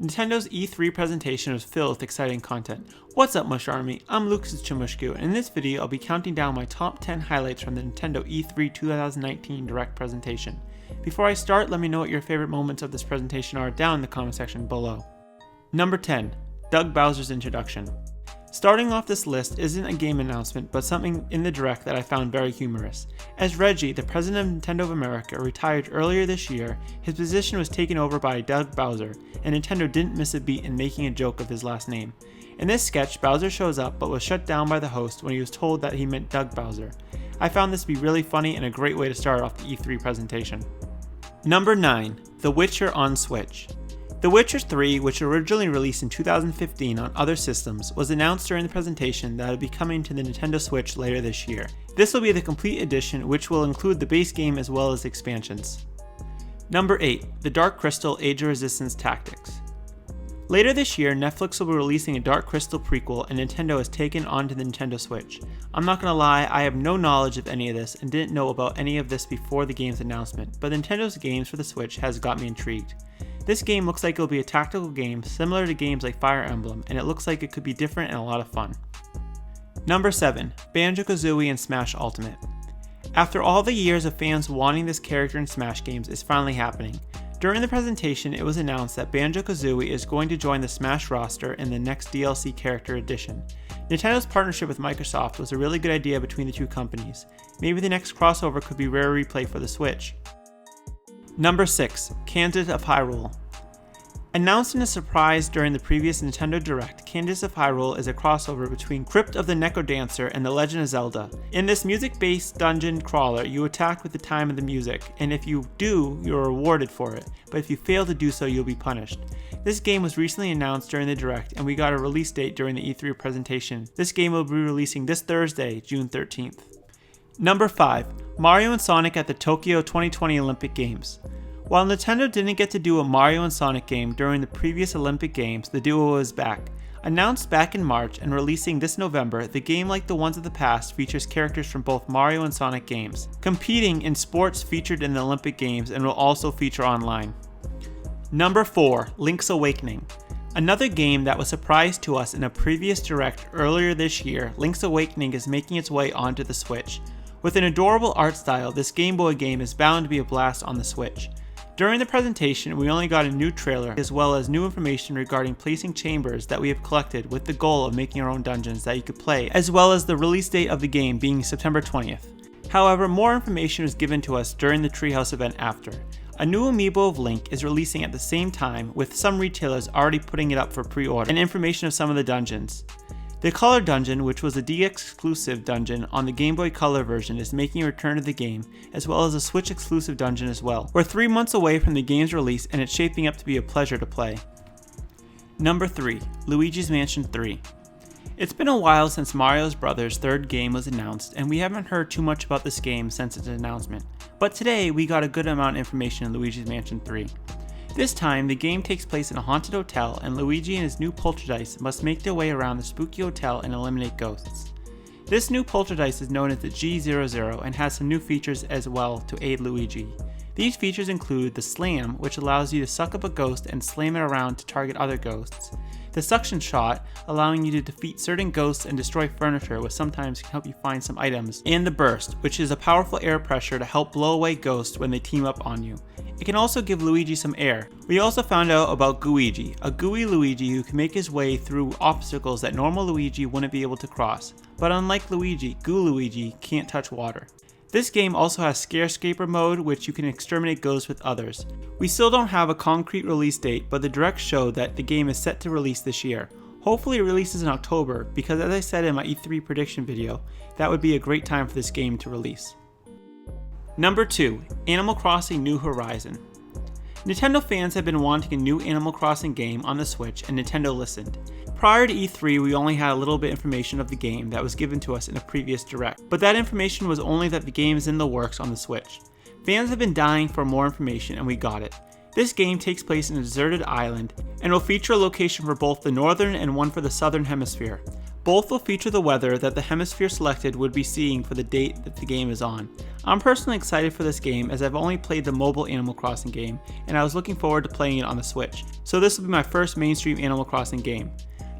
Nintendo's E3 presentation was filled with exciting content. What's up, Mush Army? I'm Luigis Mansion, and in this video I'll be counting down my top 10 highlights from the Nintendo E3 2019 Direct presentation. Before I start, let me know what your favorite moments of this presentation are down in the comment section below. Number 10. Doug Bowser's introduction. Starting off this list isn't a game announcement, but something in the Direct that I found very humorous. As Reggie, the president of Nintendo of America, retired earlier this year, his position was taken over by Doug Bowser, and Nintendo didn't miss a beat in making a joke of his last name. In this sketch, Bowser shows up but was shut down by the host when he was told that he meant Doug Bowser. I found this to be really funny and a great way to start off the E3 presentation. Number 9. The Witcher on Switch. The Witcher 3, which originally released in 2015 on other systems, was announced during the presentation that it would be coming to the Nintendo Switch later this year. This will be the complete edition, which will include the base game as well as expansions. Number 8. The Dark Crystal Age of Resistance Tactics. Later this year, Netflix will be releasing a Dark Crystal prequel, and Nintendo has taken onto the Nintendo Switch. I'm not gonna lie, I have no knowledge of any of this and didn't know about any of this before the game's announcement, but Nintendo's games for the Switch has got me intrigued. This game looks like it'll be a tactical game similar to games like Fire Emblem, and it looks like it could be different and a lot of fun. Number 7. BanjoKazooie and Smash Ultimate. After all the years of fans wanting this character in Smash games, it's finally happening. During the presentation, it was announced that BanjoKazooie is going to join the Smash roster in the next DLC character edition. Nintendo's partnership with Microsoft was a really good idea between the two companies. Maybe the next crossover could be Rare Replay for the Switch. Number 6. Kandice of Hyrule. Announced in a surprise during the previous Nintendo Direct, Kandice of Hyrule is a crossover between Crypt of the Necrodancer and The Legend of Zelda. In this music-based dungeon crawler, you attack with the time of the music, and if you do, you're rewarded for it, but if you fail to do so, you'll be punished. This game was recently announced during the Direct, and we got a release date during the E3 presentation. This game will be releasing this Thursday, June 13th. Number 5. Mario and Sonic at the Tokyo 2020 Olympic Games. While Nintendo didn't get to do a Mario and Sonic game during the previous Olympic Games, the duo is back. Announced back in March and releasing this November, the game, like the ones of the past, features characters from both Mario and Sonic games, competing in sports featured in the Olympic Games, and will also feature online. Number 4. Link's Awakening. Another game that was a surprise to us in a previous Direct earlier this year, Link's Awakening is making its way onto the Switch. With an adorable art style, this Game Boy game is bound to be a blast on the Switch. During the presentation, we only got a new trailer as well as new information regarding placing chambers that we have collected with the goal of making our own dungeons that you could play, as well as the release date of the game being September 20th. However, more information was given to us during the Treehouse event after. A new amiibo of Link is releasing at the same time, with some retailers already putting it up for pre-order, and information of some of the dungeons. The Color Dungeon, which was a DX exclusive dungeon on the Game Boy Color version, is making a return to the game, as well as a Switch exclusive dungeon as well. We're 3 months away from the game's release, and it's shaping up to be a pleasure to play. Number 3. Luigis Mansion 3. It's been a while since Mario Bros.' third game was announced, and we haven't heard too much about this game since its announcement. But today, we got a good amount of information in Luigi's Mansion 3. This time, the game takes place in a haunted hotel, and Luigi and his new poltergeist must make their way around the spooky hotel and eliminate ghosts. This new poltergeist is known as the G00 and has some new features as well to aid Luigi. These features include the Slam, which allows you to suck up a ghost and slam it around to target other ghosts. The Suction Shot, allowing you to defeat certain ghosts and destroy furniture, which sometimes can help you find some items. And the Burst, which is a powerful air pressure to help blow away ghosts when they team up on you. It can also give Luigi some air. We also found out about Gooigi, a gooey Luigi who can make his way through obstacles that normal Luigi wouldn't be able to cross. But unlike Luigi, Goo Luigi can't touch water. This game also has Scarescaper mode, which you can exterminate ghosts with others. We still don't have a concrete release date, but the Direct showed that the game is set to release this year. Hopefully it releases in October, because as I said in my E3 prediction video, that would be a great time for this game to release. Number 2. Animal Crossing New Horizon. Nintendo fans have been wanting a new Animal Crossing game on the Switch, and Nintendo listened. Prior to E3, we only had a little bit information of the game that was given to us in a previous Direct, but that information was only that the game is in the works on the Switch. Fans have been dying for more information, and we got it. This game takes place in a deserted island, and will feature a location for both the northern and one for the southern hemisphere. Both will feature the weather that the hemisphere selected would be seeing for the date that the game is on. I'm personally excited for this game as I've only played the mobile Animal Crossing game, and I was looking forward to playing it on the Switch, so this will be my first mainstream Animal Crossing game.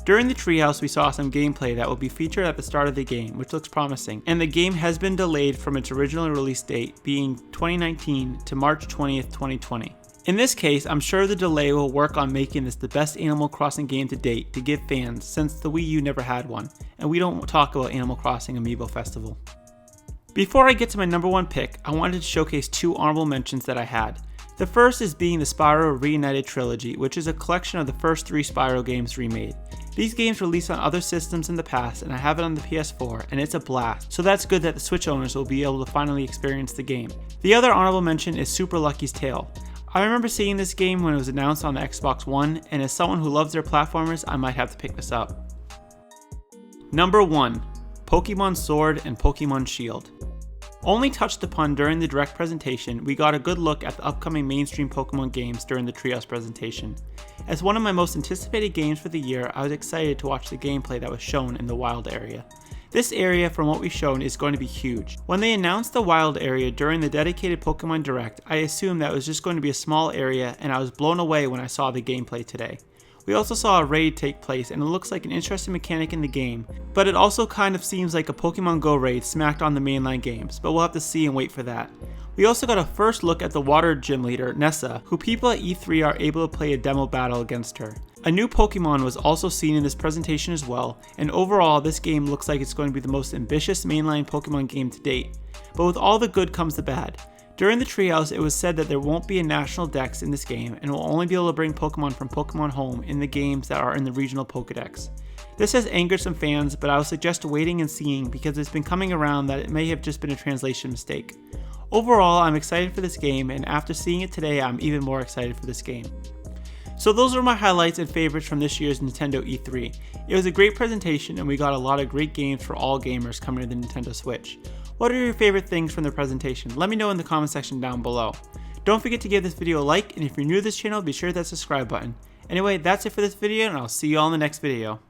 During the treehouse we saw some gameplay that will be featured at the start of the game, which looks promising, and the game has been delayed from its original release date being 2019 to March 20th, 2020. In this case, I'm sure the delay will work on making this the best Animal Crossing game to date to give fans, since the Wii U never had one, and we don't talk about Animal Crossing Amiibo Festival. Before I get to my number one pick, I wanted to showcase two honorable mentions that I had. The first is being the Spyro Reunited Trilogy, which is a collection of the first 3 Spyro games remade. These games released on other systems in the past, and I have it on the PS4, and it's a blast, so that's good that the Switch owners will be able to finally experience the game. The other honorable mention is Super Lucky's Tale. I remember seeing this game when it was announced on the Xbox One, and as someone who loves their platformers, I might have to pick this up. Number 1. Pokemon Sword and Pokemon Shield. Only touched upon during the direct presentation, we got a good look at the upcoming mainstream Pokemon games during the Treehouse presentation. As one of my most anticipated games for the year, I was excited to watch the gameplay that was shown in the wild area. This area, from what we've shown, is going to be huge. When they announced the wild area during the dedicated Pokemon Direct, I assumed that it was just going to be a small area, and I was blown away when I saw the gameplay today. We also saw a raid take place, and it looks like an interesting mechanic in the game, but it also kind of seems like a Pokemon Go raid smacked on the mainline games, but we'll have to see and wait for that. We also got a first look at the water gym leader, Nessa, who people at E3 are able to play a demo battle against her. A new Pokemon was also seen in this presentation as well, and overall this game looks like it's going to be the most ambitious mainline Pokemon game to date. But with all the good comes the bad. During the treehouse, it was said that there won't be a national dex in this game, and will only be able to bring Pokemon from Pokemon Home in the games that are in the regional Pokedex. This has angered some fans, but I would suggest waiting and seeing because it's been coming around that it may have just been a translation mistake. Overall, I'm excited for this game, and after seeing it today, I'm even more excited for this game. So those are my highlights and favorites from this year's Nintendo E3. It was a great presentation, and we got a lot of great games for all gamers coming to the Nintendo Switch. What are your favorite things from the presentation? Let me know in the comment section down below. Don't forget to give this video a like, and if you're new to this channel, be sure to hit that subscribe button. Anyway, that's it for this video, and I'll see you all in the next video.